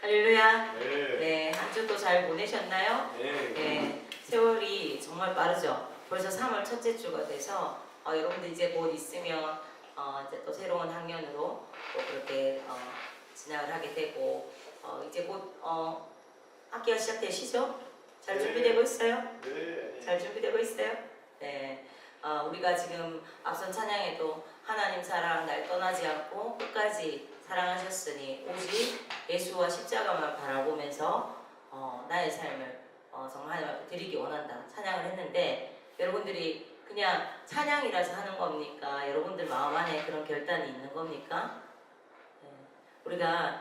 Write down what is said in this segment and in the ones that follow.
할렐루야. 네. 네, 한 주도 잘 보내셨나요? 네. 네, 세월이 정말 빠르죠. 벌써 3월 첫째 주가 돼서 여러분들 이제 곧 있으면 이제 또 새로운 학년으로 또 그렇게 진학을 하게 되고 이제 곧 학기가 시작되시죠? 잘 네. 준비되고 있어요? 네. 잘 준비되고 있어요? 네. 우리가 지금 앞선 찬양에도 하나님 사랑 날 떠나지 않고 끝까지 사랑하셨으니 오직 예수와 십자가만 바라보면서 나의 삶을 정말 하나님 앞에 드리기 원한다 찬양을 했는데, 여러분들이 그냥 찬양이라서 하는 겁니까? 여러분들 마음 안에 그런 결단이 있는 겁니까? 네. 우리가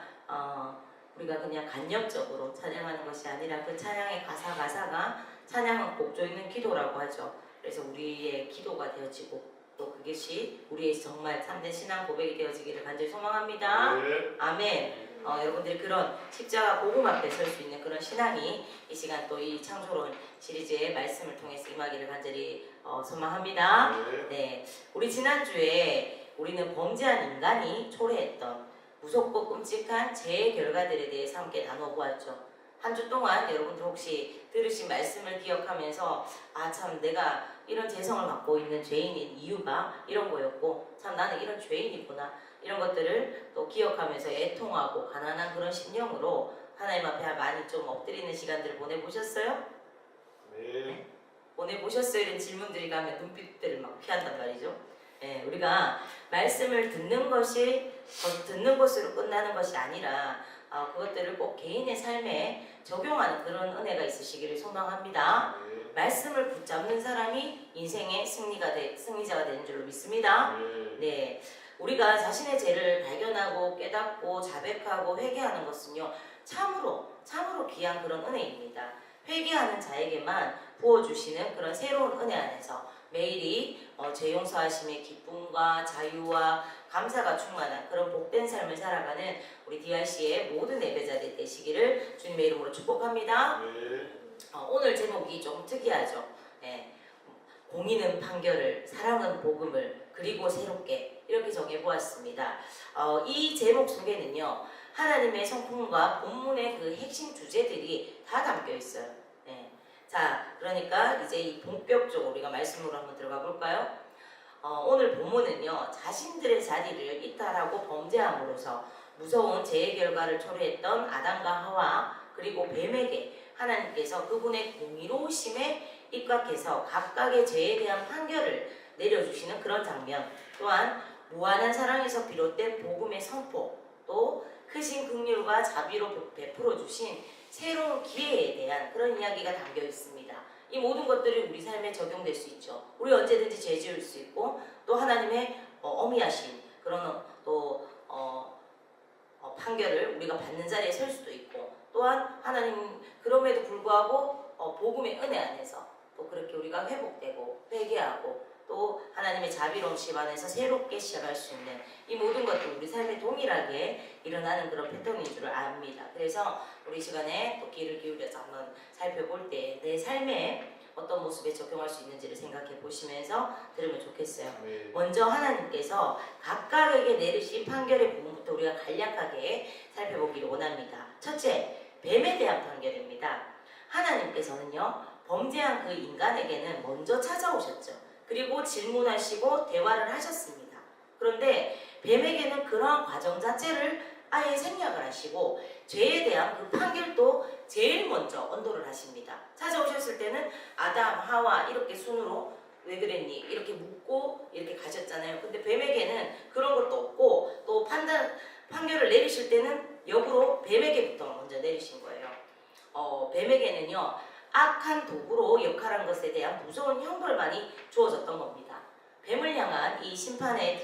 그냥 간접적으로 찬양하는 것이 아니라 그 찬양의 가사가 찬양은 곡조 있는 기도라고 하죠. 그래서 우리의 기도가 되어지고 또 그것이 우리의 정말 참된 신앙 고백이 되어지기를 간절히 소망합니다. 네. 아멘. 여러분들이 그런 십자가 복음 앞에 설 수 있는 그런 신앙이 이 시간 또 이 창조론 시리즈의 말씀을 통해서 임하기를 간절히 소망합니다. 네, 우리 지난주에 우리는 범죄한 인간이 초래했던 무섭고 끔찍한 죄의 결과들에 대해서 함께 나눠보았죠. 한 주 동안 여러분들 혹시 들으신 말씀을 기억하면서 참 내가 이런 죄성을 갖고 있는 죄인인 이유가 이런 거였고 참 나는 이런 죄인이구나 이런 것들을 또 기억하면서 애통하고 가난한 그런 심령으로 하나님 앞에 많이 좀 엎드리는 시간들을 보내보셨어요? 네. 보내보셨어요? 이런 질문들이 가면 눈빛들을 막 피한단 말이죠. 네, 우리가 말씀을 듣는 것으로 끝나는 것이 아니라 그것들을 꼭 개인의 삶에 적용하는 그런 은혜가 있으시기를 소망합니다. 네. 말씀을 붙잡는 사람이 인생의 승리자가 되는 줄로 믿습니다. 네, 우리가 자신의 죄를 발견하고 깨닫고 자백하고 회개하는 것은요 참으로 귀한 그런 은혜입니다. 회개하는 자에게만 부어주시는 그런 새로운 은혜 안에서 매일이 죄 용서하심의 기쁨과 자유와 감사가 충만한 그런 복된 삶을 살아가는 우리 DRC의 모든 예배자들 되시기를 주님의 이름으로 축복합니다. 네. 오늘 제목이 좀 특이하죠. 네. 공의는 판결을, 사랑은 복음을, 그리고 새롭게 이렇게 정해보았습니다. 이 제목 속에는요 하나님의 성품과 본문의 그 핵심 주제들이 다 담겨 있어요. 네. 자, 그러니까 이제 이 본격적으로 우리가 말씀으로 한번 들어가 볼까요? 오늘 본문은요 자신들의 자리를 이탈하고 범죄함으로써 무서운 죄의 결과를 초래했던 아담과 하와 그리고 뱀에게 하나님께서 그분의 공의로우심에 입각해서 각각의 죄에 대한 판결을 내려주시는 그런 장면, 또한 무한한 사랑에서 비롯된 복음의 선포, 또 크신 긍휼과 자비로 베풀어 주신 새로운 기회에 대한 그런 이야기가 담겨 있습니다. 이 모든 것들이 우리 삶에 적용될 수 있죠. 우리 언제든지 죄 지을 수 있고 또 하나님의 어미하신 그런 또 판결을 우리가 받는 자리에 설 수도 있고, 또한 하나님 그럼에도 불구하고 복음의 은혜 안에서 또 그렇게 우리가 회복되고 회개하고 또 하나님의 자비로우심 안에서 새롭게 시작할 수 있는 이 모든 것도 우리 삶에 동일하게 일어나는 그런 패턴인 줄 압니다. 그래서 우리 시간에 또 귀를 기울여서 한번 살펴볼 때 내 삶에 어떤 모습에 적용할 수 있는지를 생각해 보시면서 들으면 좋겠어요. 네. 먼저 하나님께서 각각에게 내리신 판결의 부분부터 우리가 간략하게 살펴보기를 원합니다. 첫째, 뱀에 대한 판결입니다. 하나님께서는요 범죄한 그 인간에게는 먼저 찾아오셨죠. 그리고 질문하시고 대화를 하셨습니다. 그런데 뱀에게는 그러한 과정 자체를 아예 생략을 하시고 죄에 대한 그 판결도 제일 먼저 언도를 하십니다. 찾아오셨을 때는 아담, 하와 이렇게 순으로 왜 그랬니? 이렇게 묻고 이렇게 가셨잖아요. 근데 뱀에게는 그런 것도 없고 또 판결을 내리실 때는 역으로 뱀에게부터 먼저 내리신 거예요. 뱀에게는요 악한 도구로 역할한 것에 대한 무서운 형벌만이 주어졌던 겁니다. 뱀을 향한 이 심판은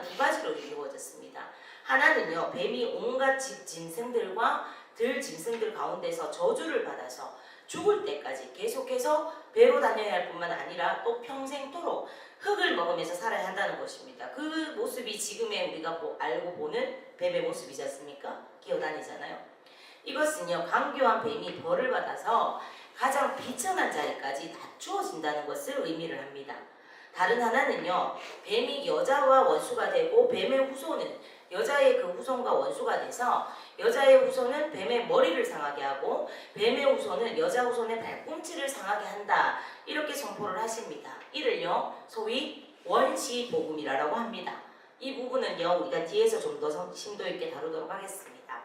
두 가지로 이루어졌습니다. 하나는요 뱀이 온갖 짐승들과 들짐승들 가운데서 저주를 받아서 죽을 때까지 계속해서 배로 다녀야 할 뿐만 아니라 또 평생토록 흙을 먹으면서 살아야 한다는 것입니다. 그 모습이 지금의 우리가 알고 보는 뱀의 모습이지 않습니까? 기어다니잖아요. 이것은요 강교한 뱀이 벌을 받아서 가장 비천한 자리까지 낮추어진다는 것을 의미를 합니다. 다른 하나는요 뱀이 여자와 원수가 되고 뱀의 후손은 여자의 그 후손과 원수가 돼서 여자의 후손은 뱀의 머리를 상하게 하고 뱀의 후손은 여자 후손의 발꿈치를 상하게 한다. 이렇게 선포를 하십니다. 이를요 소위 원시복음이라고 합니다. 이 부분은요 우리가 뒤에서 좀 더 심도 있게 다루도록 하겠습니다.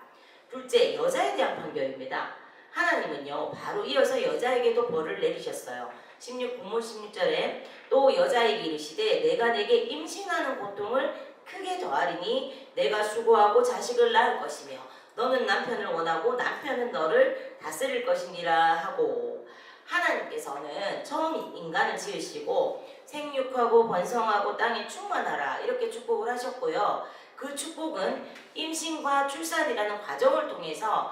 둘째, 여자에 대한 판결입니다. 하나님은요 바로 이어서 여자에게도 벌을 내리셨어요. 본문 16절에 또 여자에게 이르시되 내가 내게 임신하는 고통을 크게 더하리니 내가 수고하고 자식을 낳을 것이며 너는 남편을 원하고 남편은 너를 다스릴 것이니라 하고, 하나님께서는 처음 인간을 지으시고 생육하고 번성하고 땅에 충만하라 이렇게 축복을 하셨고요. 그 축복은 임신과 출산이라는 과정을 통해서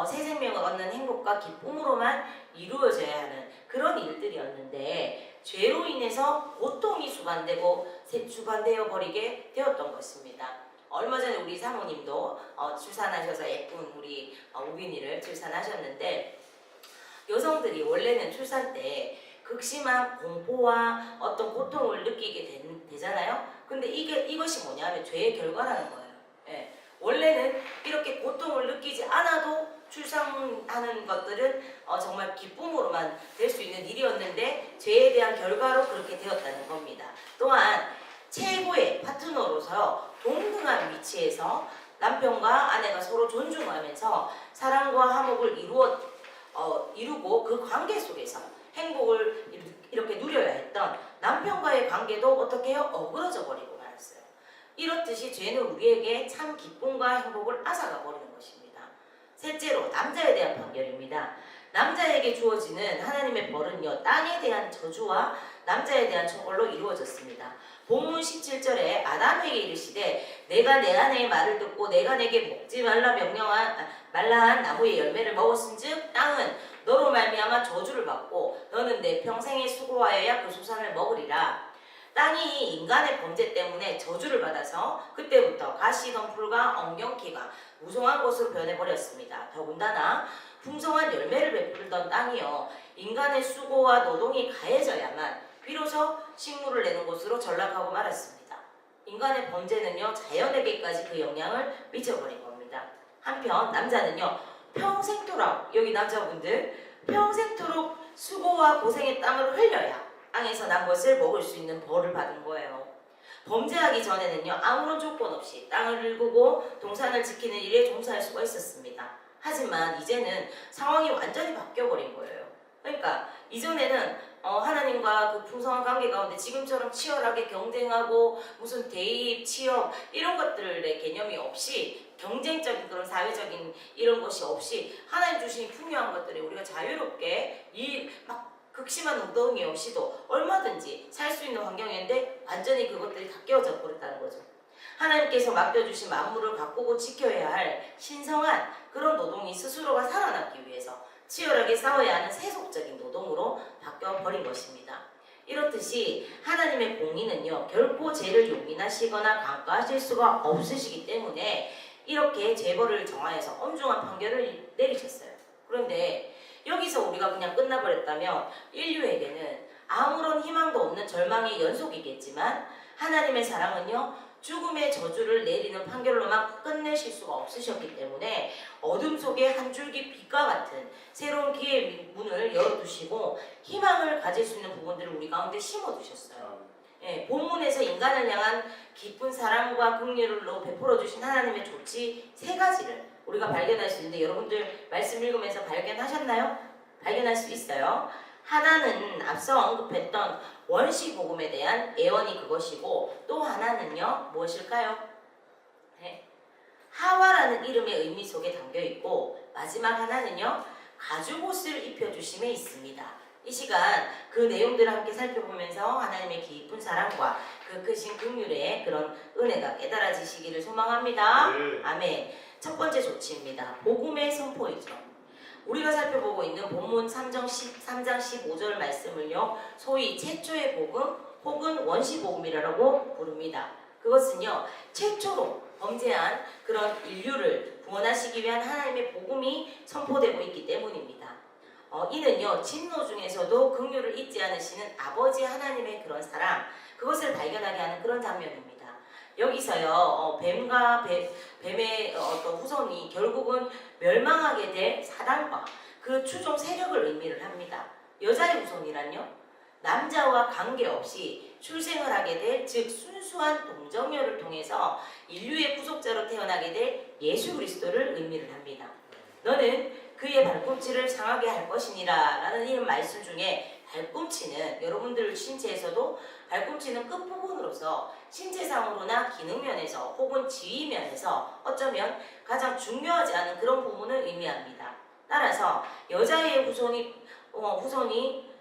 새 생명을 얻는 행복과 기쁨으로만 이루어져야 하는 그런 일들이었는데 죄로 인해서 고통이 수반되어 버리게 되었던 것입니다. 얼마 전에 우리 사모님도 출산하셔서 예쁜 우리 우빈이를 출산하셨는데, 여성들이 원래는 출산 때 극심한 공포와 어떤 고통을 느끼게 되잖아요. 근데 이것이 뭐냐면 죄의 결과라는 거예요. 예. 원래는 이렇게 고통을 느끼지 않아도 출산하는 것들은 정말 기쁨으로만 될 수 있는 일이었는데 죄에 대한 결과로 그렇게 되었다는 겁니다. 또한 최고의 파트너로서 동등한 위치에서 남편과 아내가 서로 존중하면서 사랑과 화목을 이루고 그 관계 속에서 행복을 이렇게 누려야 했던 남편과의 관계도 어떻게 해요? 어그러져 버리고 말았어요. 이렇듯이 죄는 우리에게 참 기쁨과 행복을 앗아가 버리는 것입니다. 셋째로 남자에 대한 판결입니다. 남자에게 주어지는 하나님의 벌은요 땅에 대한 저주와 남자에 대한 처벌로 이루어졌습니다. 본문 17절에 아담에게 이르시되 내가 내 아내의 말을 듣고 내가 내게 먹지 말라 말라한 나무의 열매를 먹었은즉 땅은 너로 말미암아 저주를 받고 너는 내 평생에 수고하여야 그 소산을 먹으리라. 땅이 인간의 범죄 때문에 저주를 받아서 그때부터 가시덤불과 엉겅퀴가 무성한 곳으로 변해버렸습니다. 더군다나 풍성한 열매를 베풀던 땅이요 인간의 수고와 노동이 가해져야만 비로소 식물을 내는 곳으로 전락하고 말았습니다. 인간의 범죄는요 자연에게까지 그 영향을 미쳐버린 겁니다. 한편 남자는요 평생토록, 여기 남자분들 평생토록 수고와 고생의 땀을 흘려야 땅에서 난 것을 먹을 수 있는 벌을 받은 거예요. 범죄하기 전에는요 아무런 조건 없이 땅을 일구고 동산을 지키는 일에 종사할 수가 있었습니다. 하지만 이제는 상황이 완전히 바뀌어버린 거예요. 그러니까 이전에는 하나님과 그 풍성한 관계 가운데 지금처럼 치열하게 경쟁하고 무슨 대입, 취업 이런 것들의 개념이 없이, 경쟁적인 그런 사회적인 이런 것이 없이 하나님 주신 풍요한 것들이 우리가 자유롭게 막 극심한 노동이 없이도 얼마든지 살 수 있는 환경인데 완전히 그것들이 다 깨어져 버렸다는 거죠. 하나님께서 맡겨주신 만물을 가꾸고 지켜야 할 신성한 그런 노동이 스스로가 살아남기 위해서 치열하게 싸워야 하는 세속적인 노동으로 바뀌어버린 것입니다. 이렇듯이 하나님의 공의는요 결코 죄를 용인하시거나 강가하실 수가 없으시기 때문에 이렇게 죄벌을 정하여서 엄중한 판결을 내리셨어요. 그런데 여기서 우리가 그냥 끝나버렸다면 인류에게는 아무런 희망도 없는 절망의 연속이겠지만 하나님의 사랑은요 죽음의 저주를 내리는 판결로만 끝내실 수가 없으셨기 때문에 어둠 속에 한 줄기 빛과 같은 새로운 기회의 문을 열어두시고 희망을 가질 수 있는 부분들을 우리 가운데 심어두셨어요. 예, 본문에서 인간을 향한 깊은 사랑과 긍휼로 베풀어주신 하나님의 조치 세 가지를 우리가 발견할 수 있는데, 여러분들 말씀 읽으면서 발견하셨나요? 발견할 수 있어요. 하나는 앞서 언급했던 원시복음에 대한 예언이 그것이고, 또 하나는요 무엇일까요? 네. 하와라는 이름의 의미 속에 담겨있고, 마지막 하나는요 가죽옷을 입혀주심에 있습니다. 이 시간 그 내용들을 함께 살펴보면서 하나님의 깊은 사랑과 그 크신 긍휼의 그런 은혜가 깨달아지시기를 소망합니다. 아멘. 첫 번째 조치입니다. 복음의 선포이죠. 우리가 살펴보고 있는 본문 3장 15절 말씀을요 소위 최초의 복음 혹은 원시복음이라고 부릅니다. 그것은요 최초로 범죄한 그런 인류를 구원하시기 위한 하나님의 복음이 선포되고 있기 때문입니다. 이는요 진노 중에서도 긍휼을 잊지 않으시는 아버지 하나님의 그런 사랑, 그것을 발견하게 하는 그런 장면입니다. 여기서요 뱀과 뱀의 어떤 후손이 결국은 멸망하게 될 사단과 그 추종 세력을 의미를 합니다. 여자의 후손이란요 남자와 관계없이 출생을 하게 될 즉 순수한 동정녀를 통해서 인류의 구속자로 태어나게 될 예수 그리스도를 의미를 합니다. 너는 그의 발꿈치를 상하게 할 것이니라 라는 이런 말씀 중에 발꿈치는 여러분들 신체에서도 발꿈치는 끝부분으로서 신체상으로나 기능면에서 혹은 지위면에서 어쩌면 가장 중요하지 않은 그런 부분을 의미합니다. 따라서 여자의 후손이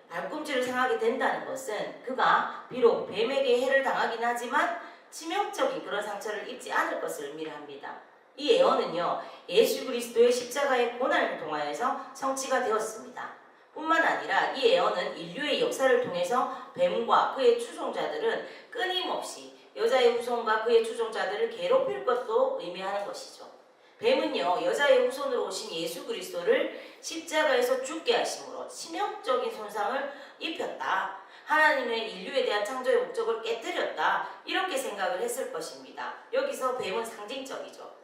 발꿈치를 상하게 된다는 것은 그가 비록 뱀에게 해를 당하긴 하지만 치명적인 그런 상처를 입지 않을 것을 의미합니다. 이 예언은요 예수 그리스도의 십자가의 고난을 통하여서 성취가 되었습니다. 뿐만 아니라 이 예언은 인류의 역사를 통해서 뱀과 그의 추종자들은 끊임없이 여자의 후손과 그의 추종자들을 괴롭힐 것도 의미하는 것이죠. 뱀은요 여자의 후손으로 오신 예수 그리스도를 십자가에서 죽게 하심으로 치명적인 손상을 입혔다. 하나님의 인류에 대한 창조의 목적을 깨뜨렸다. 이렇게 생각을 했을 것입니다. 여기서 뱀은 상징적이죠.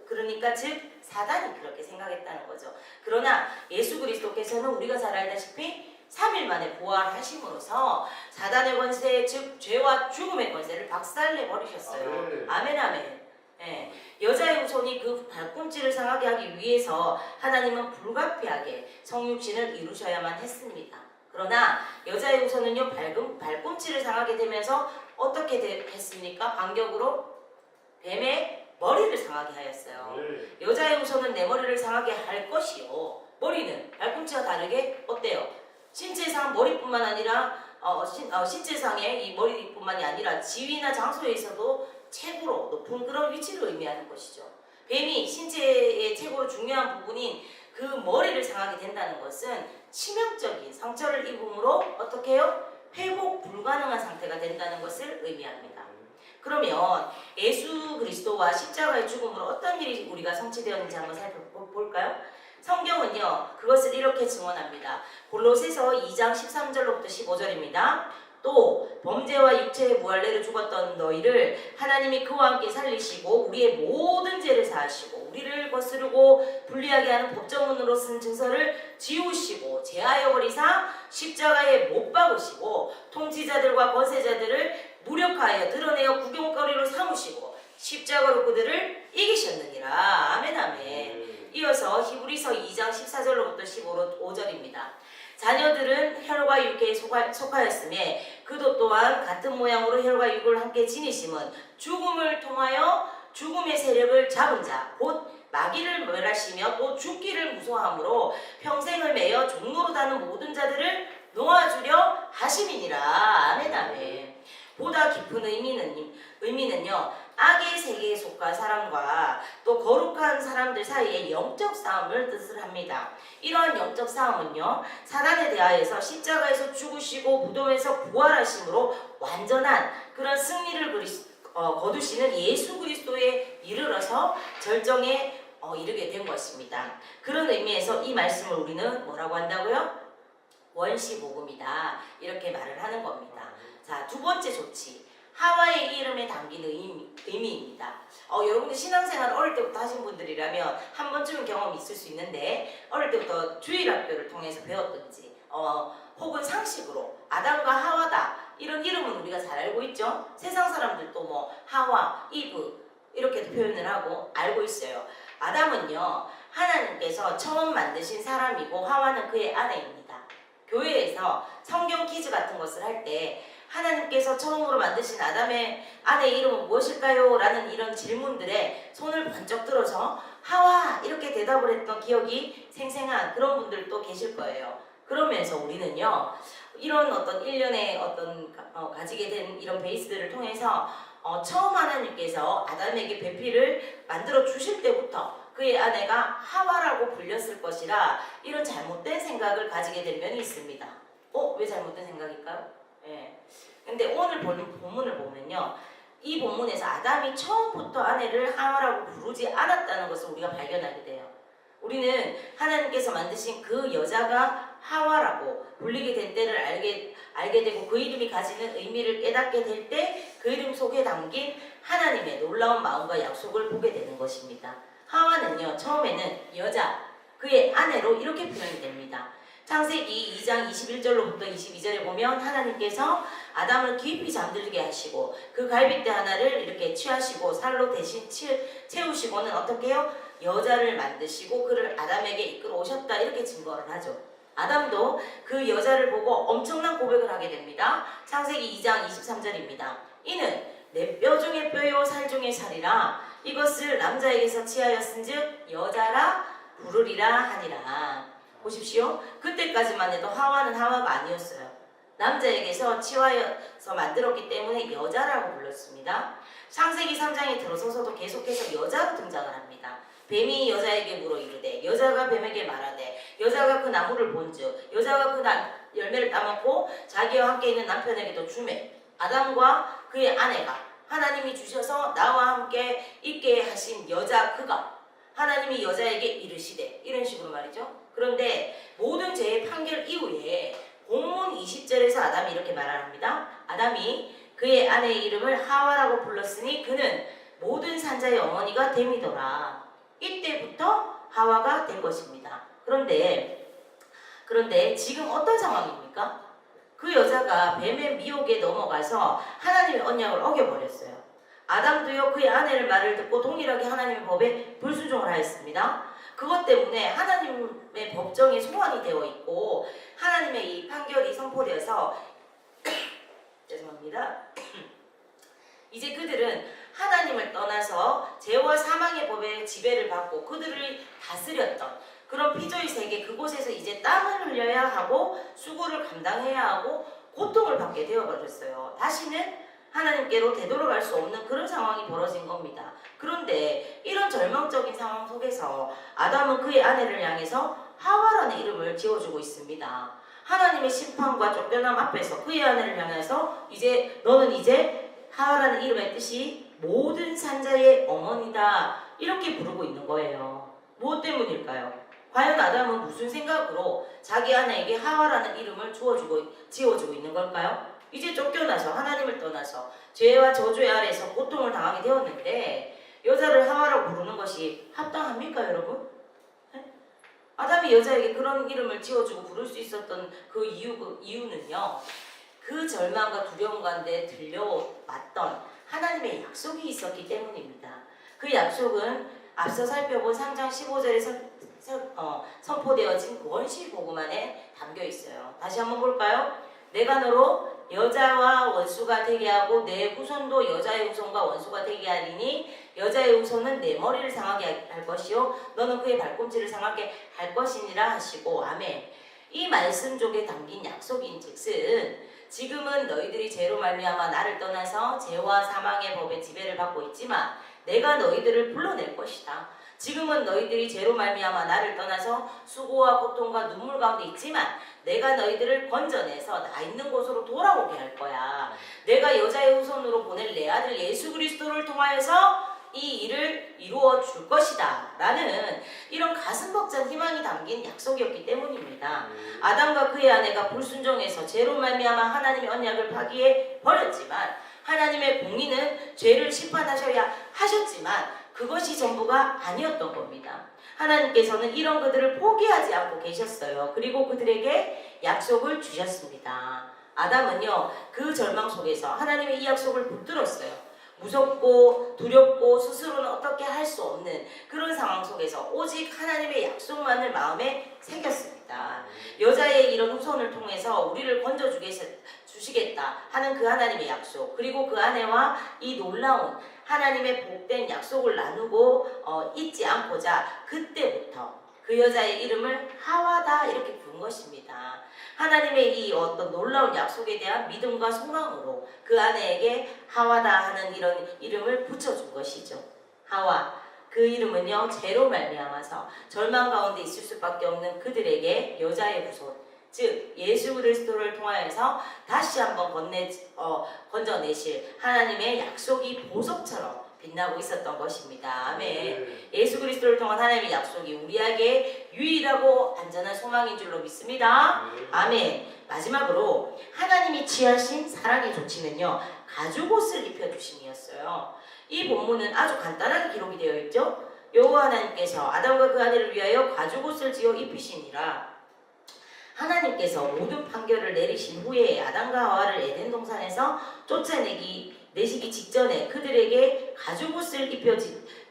그러니까 즉 사단이 그렇게 생각했다는 거죠. 그러나 예수 그리스도께서는 우리가 잘 알다시피 3일 만에 부활하심으로써 사단의 권세 즉 죄와 죽음의 권세를 박살내 버리셨어요. 아멘 아멘. 예, 여자의 후손이 그 발꿈치를 상하게 하기 위해서 하나님은 불가피하게 성육신을 이루셔야만 했습니다. 그러나 여자의 후손은요 발꿈치를 상하게 되면서 어떻게 했습니까? 반격으로 뱀의 머리를 상하게 하였어요. 여자의 후손은 내 머리를 상하게 할 것이요 머리는 발꿈치와 다르게 어때요? 신체상 머리뿐만 아니라 신체상의 이 머리뿐만이 아니라 지위나 장소에서도 최고로 높은 그런 위치를 의미하는 것이죠. 뱀이 신체의 최고로 중요한 부분인 그 머리를 상하게 된다는 것은 치명적인 상처를 입음으로 어떻게 해요? 회복 불가능한 상태가 된다는 것을 의미합니다. 그러면 예수 그리스도와 십자가의 죽음으로 어떤 일이 우리가 성취되었는지 한번 살펴볼까요? 성경은요 그것을 이렇게 증언합니다. 골로새서 2장 13절로부터 15절입니다. 또 범죄와 육체의 무할례로 죽었던 너희를 하나님이 그와 함께 살리시고 우리의 모든 죄를 사하시고 우리를 거스르고 불리하게 하는 법정문으로 쓴 증서를 지우시고 제하여 버리사 십자가에 못 박으시고 통치자들과 권세자들을 무력하여 드러내어 구경거리로 삼으시고 십자가로 그들을 이기셨느니라. 아멘 아멘. 이어서 히브리서 2장 14절로부터 15절입니다. 자녀들은 혈과 육에 속하였음에 그도 또한 같은 모양으로 혈과 육을 함께 지니심은 죽음을 통하여 죽음의 세력을 잡은 자 곧 마귀를 멸하시며 또 죽기를 무서워함으로 평생을 매여 종로로 다는 모든 자들을 놓아주려 하심이니라. 아멘 아멘. 보다 깊은 의미는요 악의 세계에 속한 사람과 또 거룩한 사람들 사이의 영적 싸움을 뜻을 합니다. 이러한 영적 싸움은요 사단에 대하여서 십자가에서 죽으시고 무덤에서 부활하심으로 완전한 그런 승리를 거두시는 예수 그리스도에 이르러서 절정에 이르게 된 것입니다. 그런 의미에서 이 말씀을 우리는 뭐라고 한다고요? 원시복음이다 이렇게 말을 하는 겁니다. 자, 두 번째 조치 하와의 이름에 담긴 의미입니다. 여러분들 신앙생활 어릴 때부터 하신 분들이라면 한 번쯤은 경험이 있을 수 있는데 어릴 때부터 주일학교를 통해서 배웠든지 혹은 상식으로 아담과 하와다 이런 이름은 우리가 잘 알고 있죠. 세상 사람들도 뭐 하와, 이브 이렇게 표현을 하고 알고 있어요. 아담은요 하나님께서 처음 만드신 사람이고 하와는 그의 아내입니다. 교회에서 성경 퀴즈 같은 것을 할 때 하나님께서 처음으로 만드신 아담의 아내의 이름은 무엇일까요? 라는 이런 질문들에 손을 번쩍 들어서 하와 이렇게 대답을 했던 기억이 생생한 그런 분들도 계실 거예요. 그러면서 우리는요 이런 어떤 일련의 어떤 가지게 된 이런 베이스들을 통해서 처음 하나님께서 아담에게 배필을 만들어 주실 때부터 그의 아내가 하와라고 불렸을 것이라 이런 잘못된 생각을 가지게 된 면이 있습니다. 왜 잘못된 생각일까요? 예. 근데 오늘 본문을 보면요. 이 본문에서 아담이 처음부터 아내를 하와라고 부르지 않았다는 것을 우리가 발견하게 돼요. 우리는 하나님께서 만드신 그 여자가 하와라고 불리게 된 때를 알게 되고 그 이름이 가지는 의미를 깨닫게 될 때 그 그 이름 속에 담긴 하나님의 놀라운 마음과 약속을 보게 되는 것입니다. 하와는요, 처음에는 여자, 그의 아내로 이렇게 표현이 됩니다. 창세기 2장 21절로부터 22절에 보면 하나님께서 아담을 깊이 잠들게 하시고 그 갈빗대 하나를 이렇게 취하시고 살로 대신 채우시고는 어떻게 해요? 여자를 만드시고 그를 아담에게 이끌어 오셨다, 이렇게 증거를 하죠. 아담도 그 여자를 보고 엄청난 고백을 하게 됩니다. 창세기 2장 23절입니다. 이는 내 뼈 중에 뼈요 살 중에 살이라 이것을 남자에게서 취하였은즉 여자라 부르리라 하니라. 보십시오. 그때까지만 해도 하와는 하와가 아니었어요. 남자에게서 취하여서 만들었기 때문에 여자라고 불렀습니다. 창세기 3장에 들어서서도 계속해서 여자로 등장을 합니다. 뱀이 여자에게 물어 이르되 여자가 뱀에게 말하되 여자가 그 나무를 본즉 여자가 그 열매를 따먹고 자기와 함께 있는 남편에게도 주매 아담과 그의 아내가 하나님이 주셔서 나와 함께 있게 하신 여자 그가 하나님이 여자에게 이르시되, 이런 식으로 말이죠. 그런데 모든 죄의 판결 이후에 본문 20절에서 아담이 이렇게 말합니다. 아담이 그의 아내의 이름을 하와라고 불렀으니 그는 모든 산자의 어머니가 됨이더라. 이때부터 하와가 된 것입니다. 그런데 지금 어떤 상황입니까? 그 여자가 뱀의 미혹에 넘어가서 하나님의 언약을 어겨버렸어요. 아담도요, 그의 아내의 말을 듣고 동일하게 하나님의 법에 불순종을 하였습니다. 그것 때문에 하나님의 법정이 소환이 되어 있고 하나님의 이 판결이 선포되어서 죄송합니다. 이제 그들은 하나님을 떠나서 죄와 사망의 법에 지배를 받고 그들을 다스렸던 그런 피조의 세계, 그곳에서 이제 땀을 흘려야 하고 수고를 감당해야 하고 고통을 받게 되어버렸어요. 다시는 하나님께로 되돌아갈 수 없는 그런 상황이 벌어진 겁니다. 그런데 이런 절망적인 상황 속에서 아담은 그의 아내를 향해서 하와라는 이름을 지어주고 있습니다. 하나님의 심판과 쫓겨남 앞에서 그의 아내를 향해서 너는 이제 하와라는 이름의 뜻이 모든 산자의 어머니다, 이렇게 부르고 있는 거예요. 무엇 때문일까요? 과연 아담은 무슨 생각으로 자기 아내에게 하와라는 이름을 지어주고 있는 걸까요? 이제 쫓겨나서 하나님을 떠나서 죄와 저주의 아래에서 고통을 당하게 되었는데 여자를 하와라고 부르는 것이 합당합니까, 여러분? 네? 아담이 여자에게 그런 이름을 지어주고 부를 수 있었던 그 이유는요, 그 절망과 두려움 가운데 들려왔던 하나님의 약속이 있었기 때문입니다. 그 약속은 앞서 살펴본 3장 15절에 선포되어진 원시 복음 안에 담겨 있어요. 다시 한번 볼까요? 내가 너로 여자와 원수가 되게 하고 내 후손도 여자의 후손과 원수가 되게 하리니 여자의 후손은 내 머리를 상하게 할 것이요 너는 그의 발꿈치를 상하게 할 것이니라 하시고, 아멘. 이 말씀 쪽에 담긴 약속인즉슨 지금은 너희들이 죄로 말미암아 나를 떠나서 죄와 사망의 법의 지배를 받고 있지만 내가 너희들을 불러낼 것이다. 지금은 너희들이 죄로 말미암아 나를 떠나서 수고와 고통과 눈물 가운데 있지만 내가 너희들을 건져내서 나 있는 곳으로 돌아오게 할 거야. 내가 여자의 후손으로 보낼 내 아들 예수 그리스도를 통하여서 이 일을 이루어 줄 것이다 라는 이런 가슴 벅찬 희망이 담긴 약속이었기 때문입니다. 아담과 그의 아내가 불순종해서 죄로 말미암아 하나님의 언약을 파기해 버렸지만 하나님의 공의는 죄를 심판하셔야 하셨지만 그것이 전부가 아니었던 겁니다. 하나님께서는 이런 그들을 포기하지 않고 계셨어요. 그리고 그들에게 약속을 주셨습니다. 아담은요, 그 절망 속에서 하나님의 이 약속을 붙들었어요. 무섭고 두렵고 스스로는 어떻게 할 수 없는 그런 상황 속에서 오직 하나님의 약속만을 마음에 새겼습니다. 여자의 이런 후손을 통해서 우리를 건져주시겠다 하는 그 하나님의 약속, 그리고 그 아내와 이 놀라운 하나님의 복된 약속을 나누고 잊지 않고자 그때부터 그 여자의 이름을 하와다 이렇게 부른 것입니다. 하나님의 이 어떤 놀라운 약속에 대한 믿음과 소망으로 그 아내에게 하와다 하는 이런 이름을 붙여준 것이죠. 하와, 그 이름은요, 죄로 말미암아서 절망 가운데 있을 수밖에 없는 그들에게 여자의 후손, 즉 예수 그리스도를 통하여서 다시 한번 건져내실 하나님의 약속이 보석처럼 빛나고 있었던 것입니다. 아멘. 예수 그리스도를 통한 하나님의 약속이 우리에게 유일하고 안전한 소망인 줄로 믿습니다. 아멘. 마지막으로 하나님이 취하신 사랑의 조치는요, 가죽옷을 입혀주심이었어요. 이 본문은 아주 간단하게 기록이 되어 있죠. 여호와 하나님께서 아담과 그 아내를 위하여 가죽옷을 지어 입히시니라. 하나님께서 모든 판결을 내리신 후에 아담과 하와를 에덴 동산에서 내시기 직전에 그들에게 가죽옷을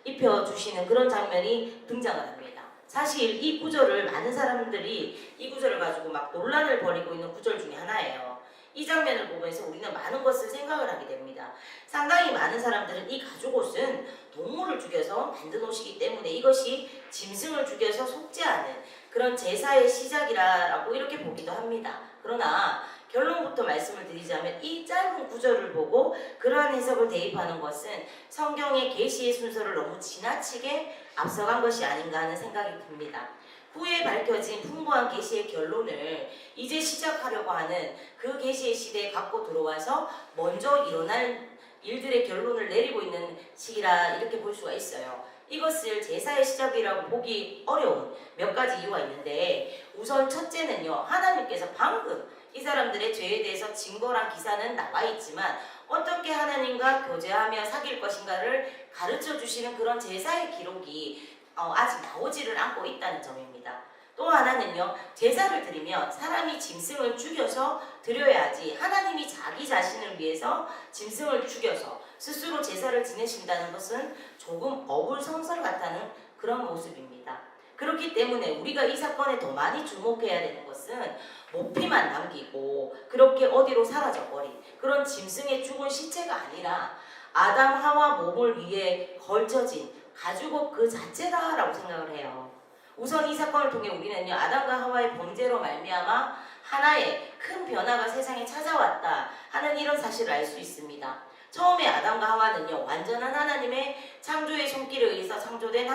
입혀주시는 그런 장면이 등장을 합니다. 사실 이 구절을 많은 사람들이 이 구절을 가지고 막 논란을 벌이고 있는 구절 중에 하나예요. 이 장면을 보면서 우리는 많은 것을 생각을 하게 됩니다. 상당히 많은 사람들은 이 가죽옷은 동물을 죽여서 만든 옷이기 때문에 이것이 짐승을 죽여서 속죄하는 그런 제사의 시작이라고 이렇게 보기도 합니다. 그러나 결론부터 말씀을 드리자면 이 짧은 구절을 보고 그러한 해석을 대입하는 것은 성경의 계시의 순서를 너무 지나치게 앞서간 것이 아닌가 하는 생각이 듭니다. 후에 밝혀진 풍부한 계시의 결론을 이제 시작하려고 하는 그 계시의 시대에 갖고 들어와서 먼저 일어날 일들의 결론을 내리고 있는 시기라 이렇게 볼 수가 있어요. 이것을 제사의 시작이라고 보기 어려운 몇 가지 이유가 있는데, 우선 첫째는요, 하나님께서 방금 이 사람들의 죄에 대해서 증거란 기사는 나와 있지만 어떻게 하나님과 교제하며 사귈 것인가를 가르쳐 주시는 그런 제사의 기록이 아직 나오지를 않고 있다는 점입니다. 또 하나는요, 제사를 드리면 사람이 짐승을 죽여서 드려야지 하나님이 자기 자신을 위해서 짐승을 죽여서 스스로 제사를 지내신다는 것은 조금 어불성설 같다는 그런 모습입니다. 그렇기 때문에 우리가 이 사건에 더 많이 주목해야 되는 것은 모피만 남기고 그렇게 어디로 사라져버린 그런 짐승의 죽은 시체가 아니라 아담 하와 몸을 위해 걸쳐진 가죽옷 그 자체다라고 생각을 해요. 우선 이 사건을 통해 우리는요, 아담과 하와의 범죄로 말미암아 하나의 큰 변화가 세상에 찾아왔다 하는 이런 사실을 알 수 있습니다. 처음에 아담과 하와는요, 완전한 하나님의 창조의 손길에 의해서 창조된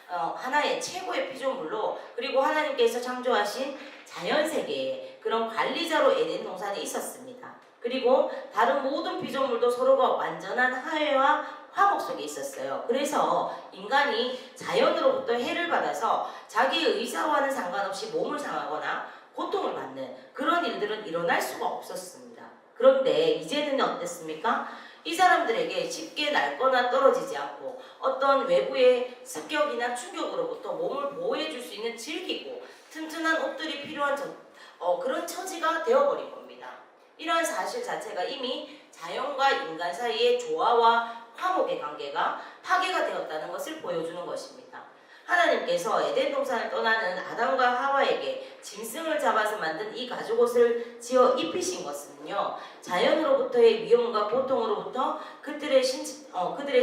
하나의 최고의 피조물로, 그리고 하나님께서 창조하신 자연세계의 그런 관리자로 에덴 동산에 있었습니다. 그리고 다른 모든 피조물도 서로가 완전한 화해와 화목 속에 있었어요. 그래서 인간이 자연으로부터 해를 받아서 자기의 의사와는 상관없이 몸을 상하거나 고통을 받는 그런 일들은 일어날 수가 없었습니다. 그런데 이제는 어땠습니까? 이 사람들에게 쉽게 낡거나 떨어지지 않고 어떤 외부의 습격이나 충격으로부터 몸을 보호해 줄 수 있는 질기고 튼튼한 옷들이 필요한 그런 처지가 되어버린 겁니다. 이러한 사실 자체가 이미 자연과 인간 사이의 조화와 화목의 관계가 파괴가 되었다는 것을 보여주는 것입니다. 하나님께서 에덴 동산을 떠나는 아담과 하와에게 짐승을 잡아서 만든 이 가죽옷을 지어 입히신 것은요, 자연으로부터의 위험과 고통으로부터 그들의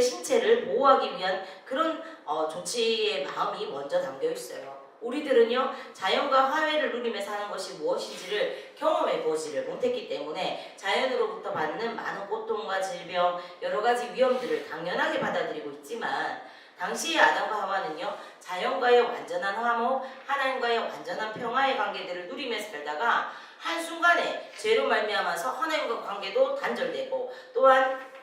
신체를 보호하기 위한 그런 조치의 마음이 먼저 담겨 있어요. 우리들은요, 자연과 화해를 누리며 사는 것이 무엇인지를 경험해 보지를 못했기 때문에 자연으로부터 받는 많은 고통과 질병, 여러 가지 위험들을 당연하게 받아들이고 있지만, 당시의 아담과 하와는요, 자연과의 완전한 화목, 하나님과의 완전한 평화의 관계들을 누리며 살다가 한순간에 죄로 말미암아서 하나님과 관계도 단절되고, 또한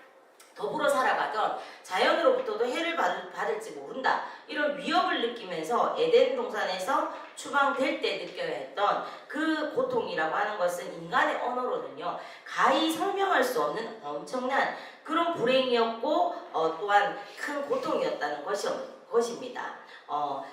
더불어 살아가던 자연으로부터도 해를 받을지 모른다, 이런 위협을 느끼면서 에덴 동산에서 추방될 때 느껴야 했던 그 고통이라고 하는 것은 인간의 언어로는요, 가히 설명할 수 없는 엄청난 그런 불행이었고 또한 큰 고통이었다는 것입니다.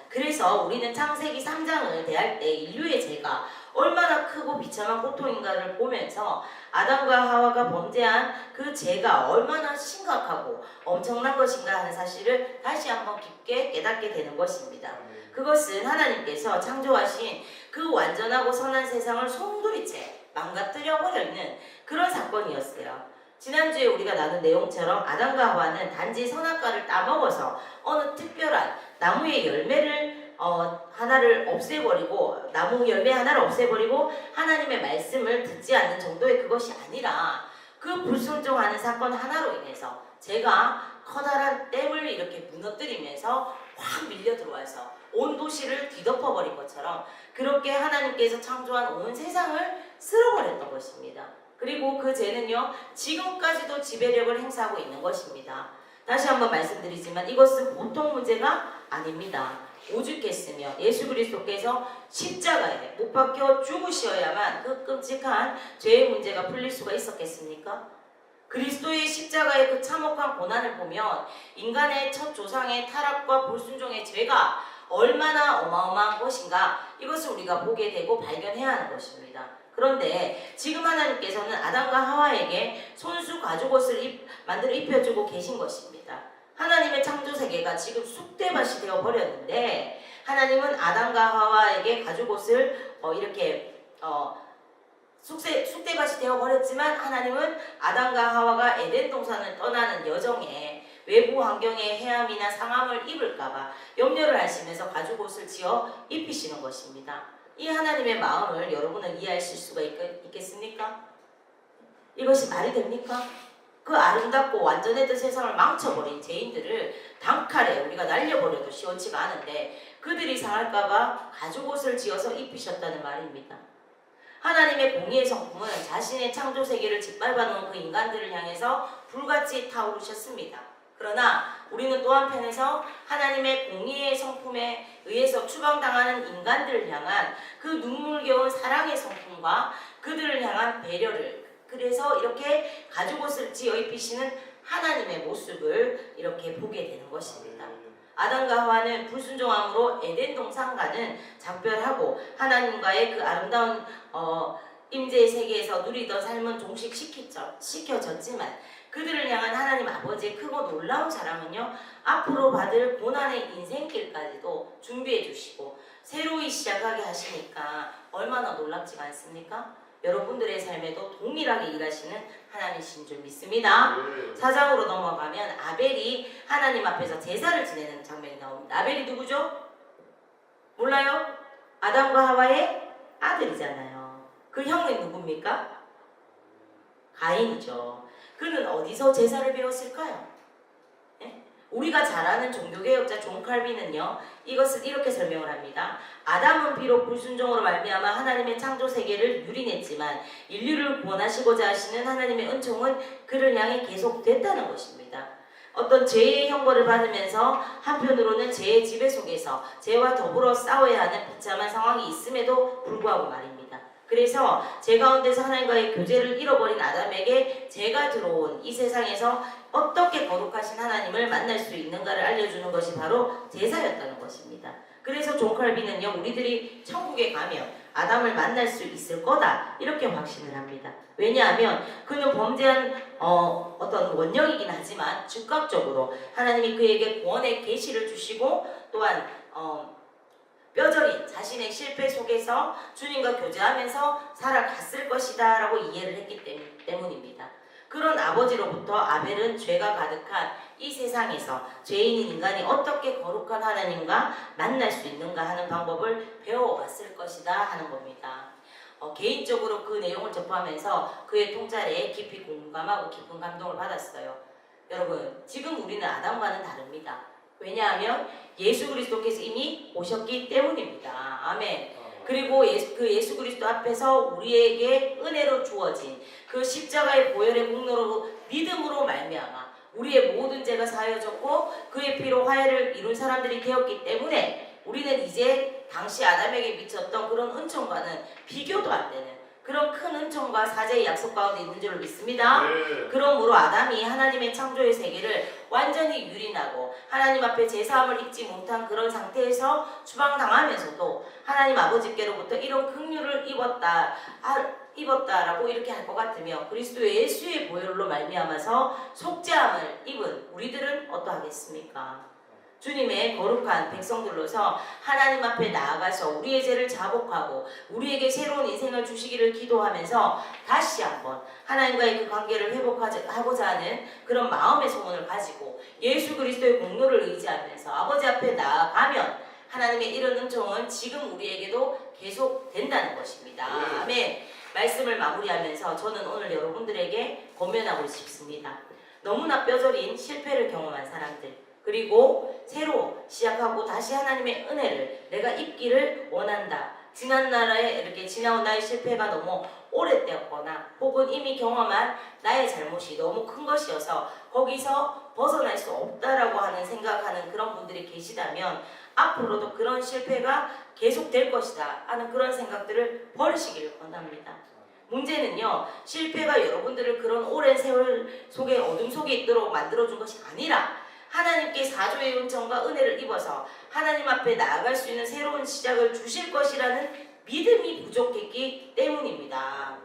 그래서 우리는 창세기 3장을 대할 때 인류의 죄가 얼마나 크고 비참한 고통인가를 보면서 아담과 하와가 범죄한 그 죄가 얼마나 심각하고 엄청난 것인가 하는 사실을 다시 한번 깊게 깨닫게 되는 것입니다. 그것은 하나님께서 창조하신 그 완전하고 선한 세상을 송두리째 망가뜨려 버리는 그런 사건이었어요. 지난주에 우리가 나눈 내용처럼 아담과 하와는 단지 선악과를 따먹어서 어느 특별한 나무의 열매를 하나를 없애버리고, 나무 열매 하나를 없애버리고 하나님의 말씀을 듣지 않는 정도의 그것이 아니라, 그 불순종하는 사건 하나로 인해서 제가 커다란 댐을 이렇게 무너뜨리면서 확 밀려 들어와서 온 도시를 뒤덮어버린 것처럼 그렇게 하나님께서 창조한 온 세상을 쓸어버렸던 것입니다. 그리고 그 죄는요, 지금까지도 지배력을 행사하고 있는 것입니다. 다시 한번 말씀드리지만 이것은 보통 문제가 아닙니다. 오죽했으며 예수 그리스도께서 십자가에 못 박혀 죽으셔야만 그 끔찍한 죄의 문제가 풀릴 수가 있었겠습니까? 그리스도의 십자가의 그 참혹한 고난을 보면 인간의 첫 조상의 타락과 불순종의 죄가 얼마나 어마어마한 것인가, 이것을 우리가 보게 되고 발견해야 하는 것입니다. 그런데 지금 하나님께서는 아담과 하와에게 손수 가죽옷을 만들어 입혀주고 계신 것입니다. 하나님의 창조세계가 지금 쑥대밭이 되어버렸는데 하나님은 아담과 하와에게 가죽옷을 쑥대밭이 되어버렸지만 하나님은 아담과 하와가 에덴 동산을 떠나는 여정에 외부 환경의 해함이나 상함을 입을까봐 염려를 하시면서 가죽옷을 지어 입히시는 것입니다. 이 하나님의 마음을 여러분은 이해하실 수가 있겠습니까? 이것이 말이 됩니까? 그 아름답고 완전했던 세상을 망쳐버린 죄인들을 단칼에 우리가 날려버려도 시원치가 않은데 그들이 상할까봐 가죽옷을 지어서 입히셨다는 말입니다. 하나님의 공의의 성품은 자신의 창조세계를 짓밟아놓은 그 인간들을 향해서 불같이 타오르셨습니다. 그러나 우리는 또 한편에서 하나님의 공의의 성품에 의해서 추방당하는 인간들을 향한 그 눈물겨운 사랑의 성품과 그들을 향한 배려를, 그래서 이렇게 가죽옷을 지어 입히시는 하나님의 모습을 이렇게 보게 되는 것입니다. 아담과 하와는 불순종함으로 에덴 동산과는 작별하고 하나님과의 그 아름다운 임재의 세계에서 누리던 삶은 종식시켜졌지만 그들을 향한 하나님 아버지의 크고 놀라운 사랑은요, 앞으로 받을 고난의 인생길까지도 준비해 주시고 새로이 시작하게 하시니까 얼마나 놀랍지 않습니까? 여러분들의 삶에도 동일하게 일하시는 하나님이신 줄 믿습니다. 4장으로 넘어가면 아벨이 하나님 앞에서 제사를 지내는 장면이 나옵니다. 아벨이 누구죠? 몰라요? 아담과 하와의 아들이잖아요. 그 형은 누굽니까? 가인이죠. 그는 어디서 제사를 배웠을까요? 네? 우리가 잘 아는 종교개혁자 존 칼빈은요, 이것을 이렇게 설명을 합니다. 아담은 비록 불순종으로 말미암아 하나님의 창조세계를 유린했지만 인류를 구원하시고자 하시는 하나님의 은총은 그를 향해 계속됐다는 것입니다. 어떤 죄의 형벌을 받으면서 한편으로는 죄의 지배 속에서 죄와 더불어 싸워야 하는 비참한 상황이 있음에도 불구하고 말입니다. 그래서 죄 가운데서 하나님과의 교제를 잃어버린 아담에게 죄가 들어온 이 세상에서 어떻게 거룩하신 하나님을 만날 수 있는가를 알려주는 것이 바로 제사였다는 것입니다. 그래서 존 칼빈은요, 우리들이 천국에 가면 아담을 만날 수 있을 거다, 이렇게 확신을 합니다. 왜냐하면 그는 범죄한 어떤 원령이긴 하지만 즉각적으로 하나님이 그에게 구원의 계시를 주시고 또한 뼈저린 자신의 실패 속에서 주님과 교제하면서 살아갔을 것이다 라고 이해를 했기 때문입니다. 그런 아버지로부터 아벨은 죄가 가득한 이 세상에서 죄인인 인간이 어떻게 거룩한 하나님과 만날 수 있는가 하는 방법을 배워왔을 것이다 하는 겁니다. 개인적으로 그 내용을 접하면서 그의 통찰에 깊이 공감하고 깊은 감동을 받았어요. 여러분, 지금 우리는 아담과는 다릅니다. 왜냐하면 예수 그리스도께서 이미 오셨기 때문입니다. 아멘. 그리고 예수 그리스도 앞에서 우리에게 은혜로 주어진 그 십자가의 보혈의 공로로 믿음으로 말미암아 우리의 모든 죄가 사하여졌고 그의 피로 화해를 이룬 사람들이 되었기 때문에 우리는 이제 당시 아담에게 미쳤던 그런 은총과는 비교도 안 되는 그런 큰 은총과 사제의 약속 가운데 있는 줄 믿습니다. 네. 그러므로 아담이 하나님의 창조의 세계를 완전히 유린하고 하나님 앞에 제사함을 입지 못한 그런 상태에서 추방당하면서도 하나님 아버지께로부터 이런 긍휼을 입었다라고 이렇게 할 것 같으며 그리스도 예수의 보혈로 말미암아서 속죄함을 입은 우리들은 어떠하겠습니까? 주님의 거룩한 백성들로서 하나님 앞에 나아가서 우리의 죄를 자복하고 우리에게 새로운 인생을 주시기를 기도하면서 다시 한번 하나님과의 그 관계를 회복하고자 하는 그런 마음의 소원을 가지고 예수 그리스도의 공로를 의지하면서 아버지 앞에 나아가면 하나님의 이런 은총은 지금 우리에게도 계속 된다는 것입니다. 아멘. 말씀을 마무리하면서 저는 오늘 여러분들에게 권면하고 싶습니다. 너무나 뼈저린 실패를 경험한 사람들, 그리고 새로 시작하고 다시 하나님의 은혜를 내가 입기를 원한다. 지나온 나의 실패가 너무 오래되었거나 혹은 이미 경험한 나의 잘못이 너무 큰 것이어서 거기서 벗어날 수 없다라고 생각하는 그런 분들이 계시다면 앞으로도 그런 실패가 계속될 것이다 하는 그런 생각들을 버리시기를 권합니다. 문제는요, 실패가 여러분들을 그런 오랜 세월 속에 어둠 속에 있도록 만들어준 것이 아니라 하나님께 사조의 은총과 은혜를 입어서 하나님 앞에 나아갈 수 있는 새로운 시작을 주실 것이라는 믿음이 부족했기 때문입니다.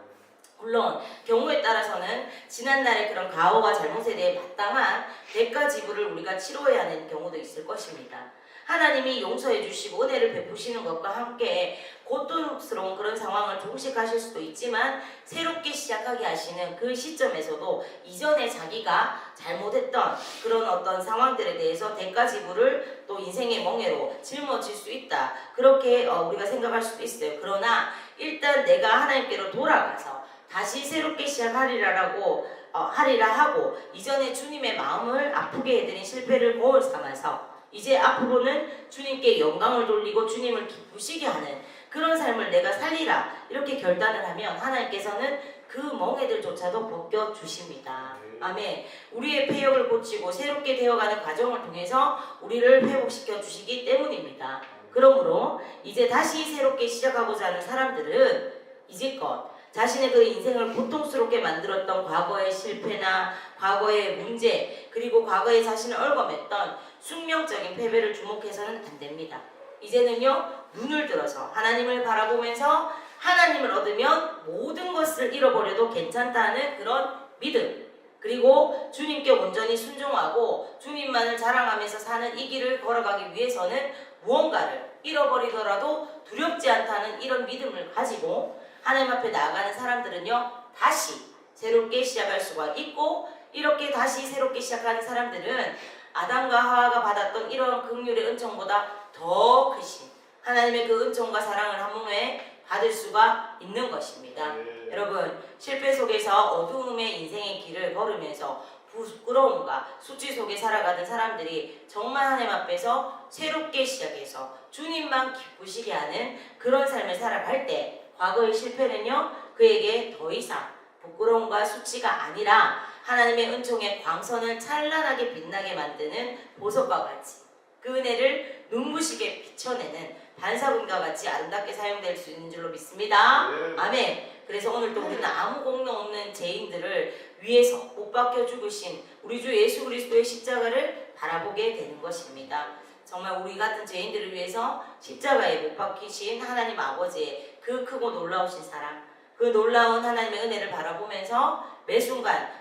물론 경우에 따라서는 지난날의 그런 과오와 잘못에 대해 마땅한 대가 지불을 우리가 치러야 하는 경우도 있을 것입니다. 하나님이 용서해 주시고 은혜를 베푸시는 것과 함께 고통스러운 그런 상황을 조금씩 가실 수도 있지만 새롭게 시작하게 하시는 그 시점에서도 이전에 자기가 잘못했던 그런 어떤 상황들에 대해서 대가 지불을 또 인생의 멍해로 짊어질 수 있다. 그렇게 우리가 생각할 수도 있어요. 그러나 일단 내가 하나님께로 돌아가서 다시 새롭게 시작하리라고 하리라 하고 이전에 주님의 마음을 아프게 해드린 실패를 거울 삼아서 이제 앞으로는 주님께 영광을 돌리고 주님을 기쁘시게 하는 그런 삶을 내가 살리라 이렇게 결단을 하면 하나님께서는 그 멍해들조차도 벗겨주십니다. 아멘. 우리의 폐역을 고치고 새롭게 되어가는 과정을 통해서 우리를 회복시켜 주시기 때문입니다. 그러므로 이제 다시 새롭게 시작하고자 하는 사람들은 이제껏 자신의 그 인생을 고통스럽게 만들었던 과거의 실패나 과거의 문제 그리고 과거에 자신을 얽어맸던 숙명적인 패배를 주목해서는 안 됩니다. 이제는요 눈을 들어서 하나님을 바라보면서 하나님을 얻으면 모든 것을 잃어버려도 괜찮다는 그런 믿음 그리고 주님께 온전히 순종하고 주님만을 자랑하면서 사는 이 길을 걸어가기 위해서는 무언가를 잃어버리더라도 두렵지 않다는 이런 믿음을 가지고 하나님 앞에 나아가는 사람들은요 다시 새롭게 시작할 수가 있고 이렇게 다시 새롭게 시작하는 사람들은 아담과 하와가 받았던 이런 긍휼의 은총보다 더 크신 하나님의 그 은총과 사랑을 한 몸에 받을 수가 있는 것입니다. 여러분 실패 속에서 어두움의 인생의 길을 걸으면서 부끄러움과 수치 속에 살아가는 사람들이 정말 하나님 앞에서 새롭게 시작해서 주님만 기쁘시게 하는 그런 삶을 살아갈 때 과거의 실패는요 그에게 더 이상 부끄러움과 수치가 아니라 하나님의 은총의 광선을 찬란하게 빛나게 만드는 보석과 같이 그 은혜를 눈부시게 비춰내는 반사금과 같이 아름답게 사용될 수 있는 줄로 믿습니다. 아멘. 그래서 오늘도 우리는 아무 공로 없는 죄인들을 위해서 못 박혀 죽으신 우리 주 예수 그리스도의 십자가를 바라보게 되는 것입니다. 정말 우리 같은 죄인들을 위해서 십자가에 못 박히신 하나님 아버지의 그 크고 놀라우신 사랑 그 놀라운 하나님의 은혜를 바라보면서 매 순간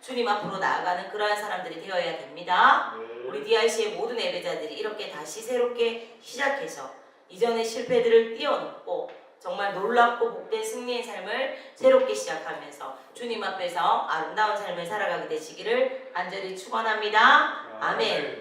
주님 앞으로 나아가는 그러한 사람들이 되어야 됩니다. 우리 DRC의 모든 예배자들이 이렇게 다시 새롭게 시작해서 이전의 실패들을 뛰어넘고 정말 놀랍고 복된 승리의 삶을 새롭게 시작하면서 주님 앞에서 아름다운 삶을 살아가게 되시기를 간절히 축원합니다. 아멘.